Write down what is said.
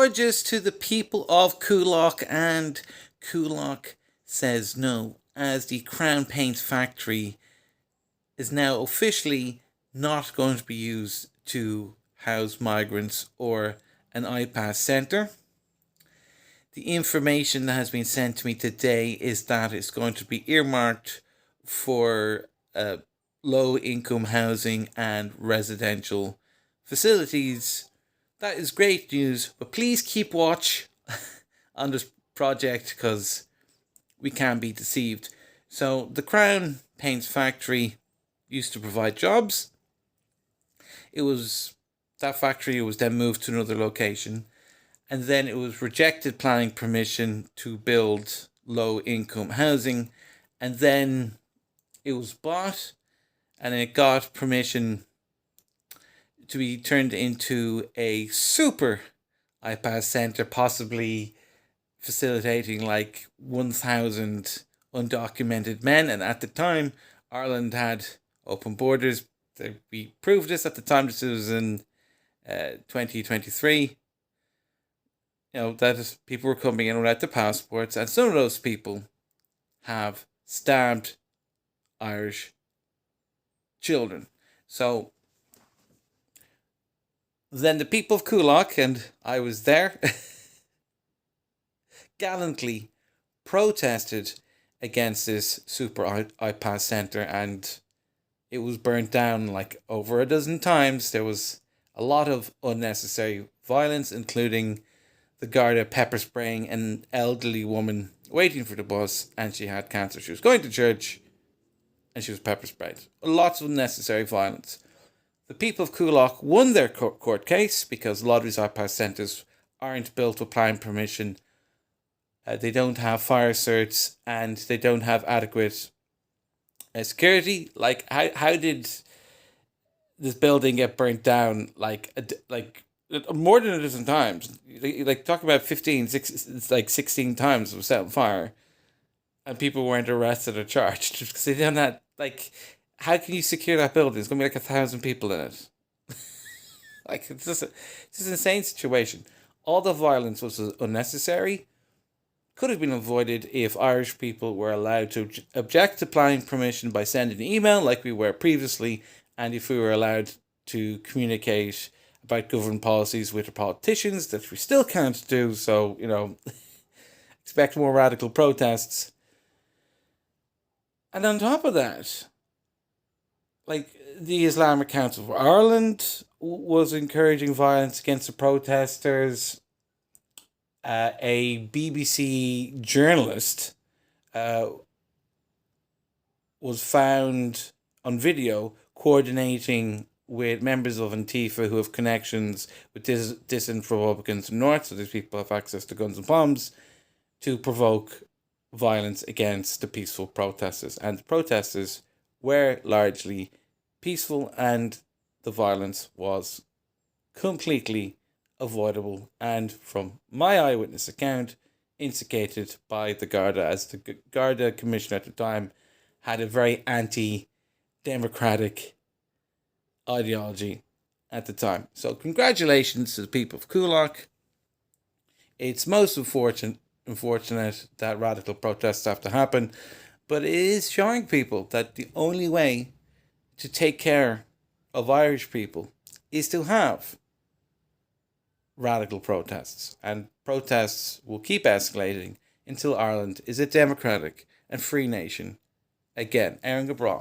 apologies to the people of Coolock, and Coolock says no, as the Crown Paint factory is now officially not going to be used to house migrants or an iPass centre. The information that has been sent to me today is that it's going to be earmarked for low income housing and residential facilities. That is great news, but please keep watch on this project because we can be deceived. So the Crown Paints factory used to provide jobs. That factory was then moved to another location, and then it was rejected planning permission to build low income housing, and then it was bought and it got permission to be turned into a super iPass centre, possibly facilitating like 1,000 undocumented men. And at the time, Ireland had open borders. We proved this at the time. This was in 2023. That people were coming in without their passports, and some of those people have stabbed Irish children. So then the people of Coolock, and I was there, gallantly protested against this super iPass centre, and it was burnt down like over a dozen times. There was a lot of unnecessary violence, including the Garda pepper spraying an elderly woman waiting for the bus, and she had cancer. She was going to church and she was pepper sprayed. Lots of unnecessary violence. The people of Coolock won their court case because a lot of these iPass centres aren't built with planning permission. They don't have fire certs and they don't have adequate security. Like, how did this building get burnt down like more than a dozen times? Like, talk about 16 times it was set on fire, and people weren't arrested or charged because they didn't have, like, how can you secure that building? It's going to be like 1,000 people in it. Like, it's just an insane situation. All the violence was unnecessary. Could have been avoided if Irish people were allowed to object to planning permission by sending an email like we were previously, and if we were allowed to communicate about government policies with the politicians, that we still can't do. So, expect more radical protests. And on top of that, like, the Islamic Council for Ireland was encouraging violence against the protesters. A BBC journalist was found on video coordinating with members of Antifa who have connections with dissident Republicans in the North, so these people have access to guns and bombs, to provoke violence against the peaceful protesters. And the protesters were largely peaceful, and the violence was completely avoidable, and from my eyewitness account, instigated by the Garda, as the Garda commissioner at the time had a very anti-democratic ideology at the time. So congratulations to the people of Coolock. It's most unfortunate that radical protests have to happen, but it is showing people that the only way to take care of Irish people is to have radical protests, and protests will keep escalating until Ireland is a democratic and free nation again. Aaron Gabral.